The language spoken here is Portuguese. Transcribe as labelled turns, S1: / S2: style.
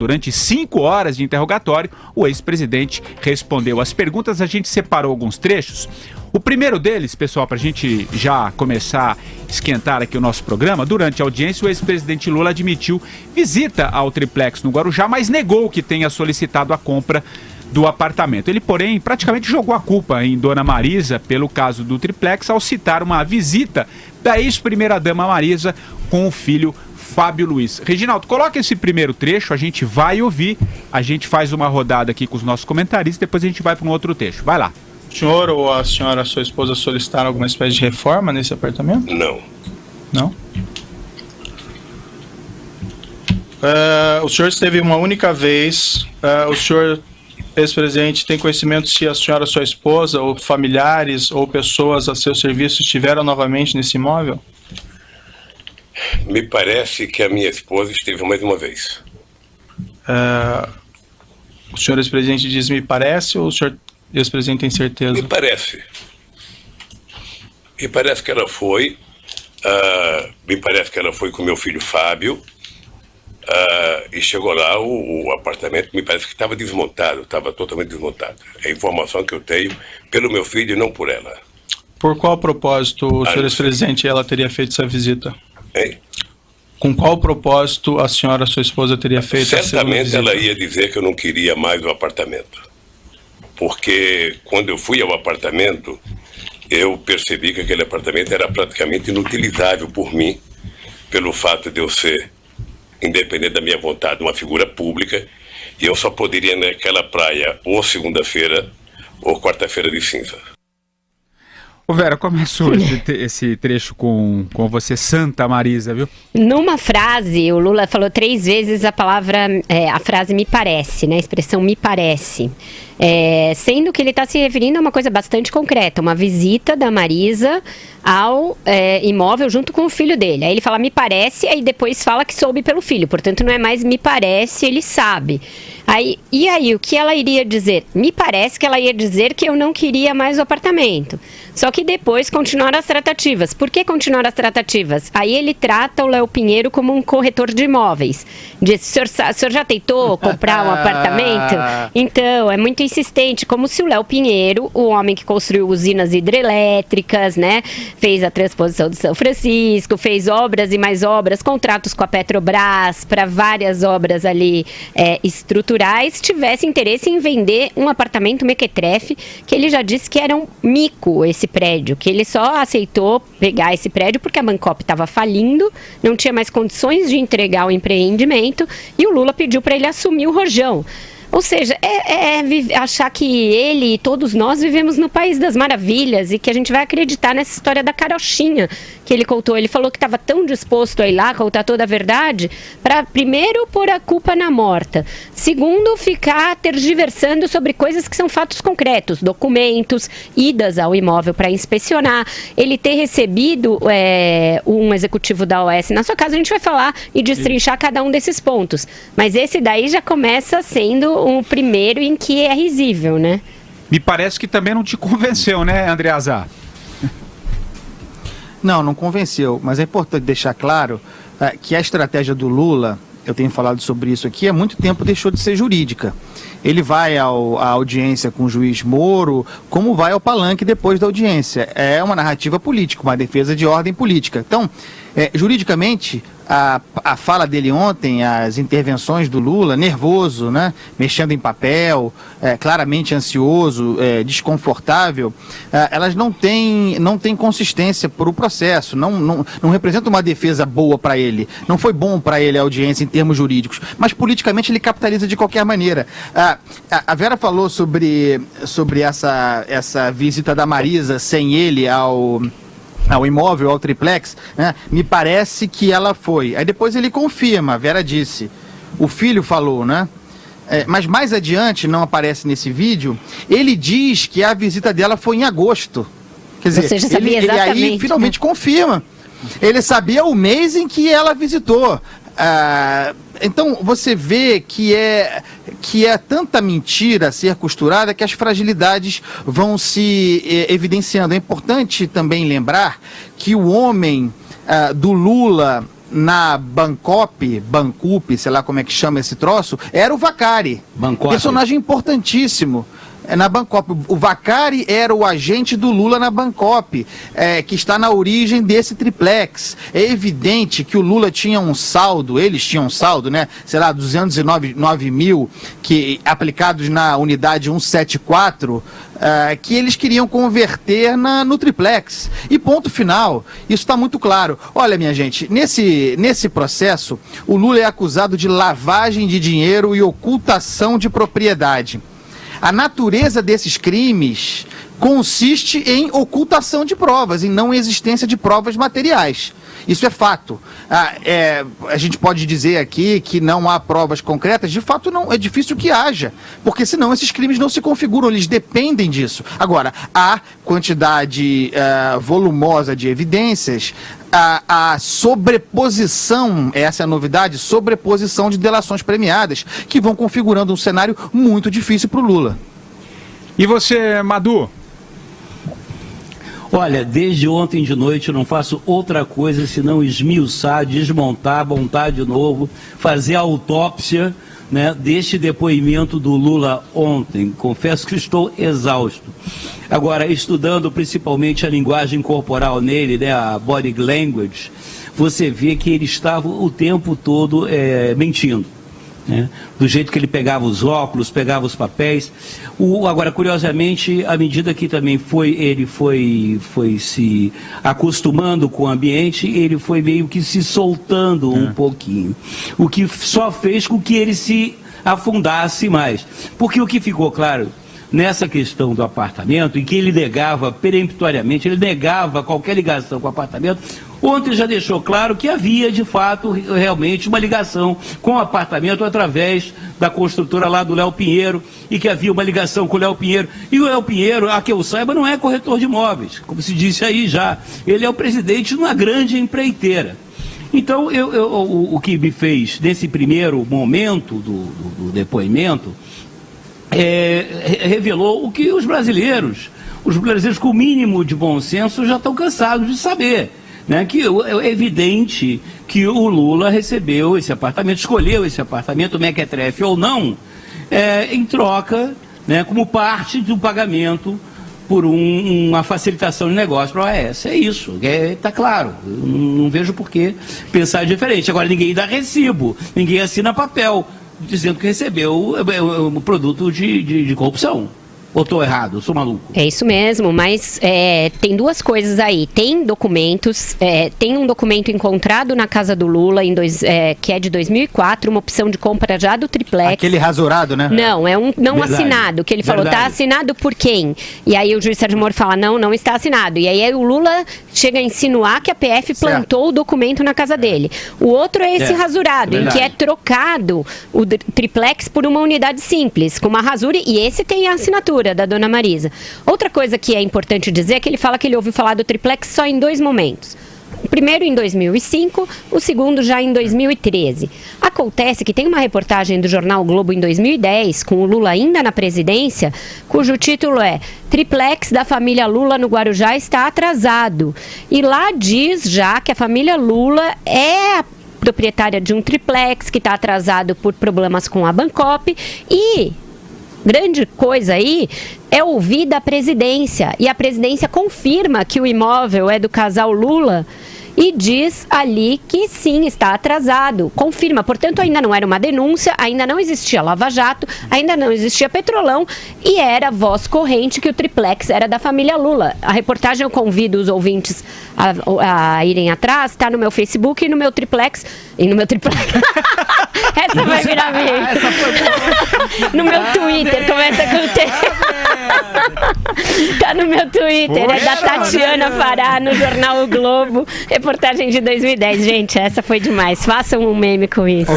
S1: Durante 5 horas de interrogatório, o ex-presidente respondeu às perguntas. A gente separou alguns trechos. O primeiro deles, pessoal, para a gente já começar a esquentar aqui o nosso programa, durante a audiência, o ex-presidente Lula admitiu visita ao triplex no Guarujá, mas negou que tenha solicitado a compra do apartamento. Ele, porém, praticamente jogou a culpa em Dona Marisa pelo caso do triplex ao citar uma visita da ex-primeira-dama Marisa com o filho Fábio Luiz. Reginaldo, coloca esse primeiro trecho, a gente vai ouvir, a gente faz uma rodada aqui com os nossos comentaristas, depois a gente vai para um outro trecho. Vai lá.
S2: O senhor ou a senhora, sua esposa, solicitaram alguma espécie de reforma nesse apartamento?
S3: Não.
S2: Não? O senhor esteve uma única vez, o senhor, ex-presidente, tem conhecimento se a senhora, sua esposa, ou familiares, ou pessoas a seu serviço estiveram novamente nesse imóvel?
S3: Me parece que a minha esposa esteve mais uma vez.
S2: O senhor, ex-presidente, diz me parece, ou o senhor, ex-presidente, tem certeza?
S3: Me parece. Me parece que ela foi. Me parece que ela foi com meu filho Fábio. E chegou lá, o apartamento me parece que estava desmontado, estava totalmente desmontado. É a informação que eu tenho pelo meu filho e não por ela.
S2: Por qual propósito, o senhor, ex-presidente, ela teria feito essa visita?
S3: Hein?
S2: Com qual propósito a senhora, sua esposa, teria feito essa visita?
S3: Certamente ela ia dizer que eu não queria mais o apartamento. Porque quando eu fui ao apartamento, eu percebi que aquele apartamento era praticamente inutilizável por mim, pelo fato de eu ser, independente da minha vontade, uma figura pública, e eu só poderia ir naquela praia ou segunda-feira ou quarta-feira de cinza.
S1: Ô Vera, começou esse trecho com você, Santa Marisa, viu?
S4: Numa frase, o Lula falou 3 vezes a frase me parece, né? A expressão me parece. Sendo que ele está se referindo a uma coisa bastante concreta, uma visita da Marisa ao imóvel junto com o filho dele. Aí ele fala me parece, aí depois fala que soube pelo filho, portanto não é mais me parece, ele sabe. E aí, o que ela iria dizer? Me parece que ela ia dizer que eu não queria mais o apartamento. Só que depois continuaram as tratativas. Por que continuaram as tratativas? Aí ele trata o Léo Pinheiro como um corretor de imóveis. Diz, o senhor já tentou comprar um apartamento? Então, é muito insistente, como se o Léo Pinheiro, o homem que construiu usinas hidrelétricas, né, fez a transposição do São Francisco, fez obras e mais obras, contratos com a Petrobras para várias obras ali estruturais, tivesse interesse em vender um apartamento mequetrefe, que ele já disse que era um mico esse prédio, que ele só aceitou pegar esse prédio porque a Bancop estava falindo, não tinha mais condições de entregar o empreendimento e o Lula pediu para ele assumir o rojão. Ou seja, achar que ele e todos nós vivemos no País das Maravilhas e que a gente vai acreditar nessa história da carochinha que ele contou. Ele falou que estava tão disposto a ir lá contar toda a verdade para, primeiro, pôr a culpa na morta. Segundo, ficar tergiversando sobre coisas que são fatos concretos, documentos, idas ao imóvel para inspecionar. Ele ter recebido um executivo da OAS na sua casa, a gente vai falar e destrinchar cada um desses pontos. Mas esse daí já começa sendo o primeiro em que é risível, né?
S1: Me parece que também não te convenceu, né, Andreasa?
S5: Não convenceu, mas é importante deixar claro que a estratégia do Lula, eu tenho falado sobre isso aqui, há muito tempo deixou de ser jurídica. Ele vai à audiência com o juiz Moro, como vai ao palanque depois da audiência. É uma narrativa política, uma defesa de ordem política. Então, juridicamente, a fala dele ontem, as intervenções do Lula, nervoso, né? Mexendo em papel, claramente ansioso, desconfortável, elas não têm consistência para o processo, não representam uma defesa boa para ele. Não foi bom para ele a audiência em termos jurídicos, mas politicamente ele capitaliza de qualquer maneira. A Vera falou sobre essa visita da Marisa sem ele ao imóvel, ao triplex, né? Me parece que ela foi. Aí depois ele confirma, a Vera disse, o filho falou, né? Mas mais adiante, não aparece nesse vídeo, ele diz que a visita dela foi em agosto. Quer dizer,
S4: você já sabia
S5: ele aí finalmente confirma. Ele sabia o mês em que ela visitou. Então você vê que é tanta mentira a ser costurada que as fragilidades vão se evidenciando. É importante também lembrar que o homem do Lula na Bancup, sei lá como é que chama esse troço, era o Vacari.
S6: Bancopi.
S5: Personagem importantíssimo. Na Bancopi. O Vacari era o agente do Lula na Bancopi, que está na origem desse triplex. É evidente que o Lula tinha um saldo, eles tinham um saldo, né? Sei lá, 209 mil aplicados na unidade 174, que eles queriam converter no triplex. E ponto final. Isso está muito claro. Olha, minha gente, nesse processo, o Lula é acusado de lavagem de dinheiro e ocultação de propriedade. A natureza desses crimes consiste em ocultação de provas, em não existência de provas materiais. Isso é fato. A gente pode dizer aqui que não há provas concretas, de fato não, é difícil que haja, porque senão esses crimes não se configuram, eles dependem disso. Agora, há quantidade volumosa de evidências, a sobreposição, essa é a novidade, sobreposição de delações premiadas, que vão configurando um cenário muito difícil para o Lula.
S1: E você, Madu?
S6: Olha, desde ontem de noite eu não faço outra coisa senão esmiuçar, desmontar, montar de novo, fazer a autópsia, né, deste depoimento do Lula ontem. Confesso que estou exausto. Agora, estudando principalmente a linguagem corporal nele, né, a body language, você vê que ele estava o tempo todo mentindo. Né? Do jeito que ele pegava os óculos, pegava os papéis. Agora, curiosamente, à medida que também ele foi se acostumando com o ambiente, ele foi meio que se soltando um pouquinho. O que só fez com que ele se afundasse mais. Porque o que ficou claro nessa questão do apartamento, em que ele negava peremptoriamente, ele negava qualquer ligação com o apartamento, ontem já deixou claro que havia, de fato, realmente uma ligação com o apartamento através da construtora lá do Léo Pinheiro, e que havia uma ligação com o Léo Pinheiro. E o Léo Pinheiro, a que eu saiba, não é corretor de imóveis, como se disse aí já. Ele é o presidente de uma grande empreiteira. Então, o que me fez, nesse primeiro momento do depoimento, revelou o que os brasileiros com o mínimo de bom senso já estão cansados de saber, né? Que é evidente que o Lula recebeu esse apartamento, escolheu esse apartamento, mequetrefe ou não, em troca, né, como parte do pagamento por uma facilitação de negócio para a OAS. É isso, está claro. Eu não vejo por que pensar diferente. Agora, ninguém dá recibo, ninguém assina papel dizendo que recebeu um produto de corrupção. Ou estou errado? Eu sou maluco?
S4: É isso mesmo, mas tem duas coisas aí. Tem documentos, tem um documento encontrado na casa do Lula, que é de 2004, uma opção de compra já do triplex.
S5: Aquele rasurado, né?
S4: Não, é um não
S6: Verdade.
S4: assinado, que ele falou,
S6: Verdade.
S4: tá assinado por quem? E aí o juiz Sérgio Moro fala, não está assinado. E aí o Lula chega a insinuar que a PF plantou o documento na casa dele. O outro é esse rasurado, em que é trocado o triplex por uma unidade simples, com uma rasura, e esse tem a assinatura da dona Marisa. Outra coisa que é importante dizer é que ele fala que ele ouviu falar do triplex só em 2 momentos. O primeiro em 2005, o segundo já em 2013. Acontece que tem uma reportagem do jornal Globo em 2010, com o Lula ainda na presidência, cujo título é Triplex da família Lula no Guarujá está atrasado. E lá diz já que a família Lula é proprietária de um triplex que está atrasado por problemas com a Bancopi e... grande coisa aí é ouvir da presidência, e a presidência confirma que o imóvel é do casal Lula e diz ali que sim, está atrasado, confirma, portanto ainda não era uma denúncia, ainda não existia Lava Jato, ainda não existia Petrolão, e era voz corrente que o triplex era da família Lula. A reportagem eu convido os ouvintes a irem atrás, está no meu Facebook e no meu triplex, essa vai virar meme. No meu Twitter, começa com o tá no meu Twitter, é da Tatiana Fará, no jornal O Globo, reportagem de 2010. Gente, essa foi demais. Façam um meme com isso.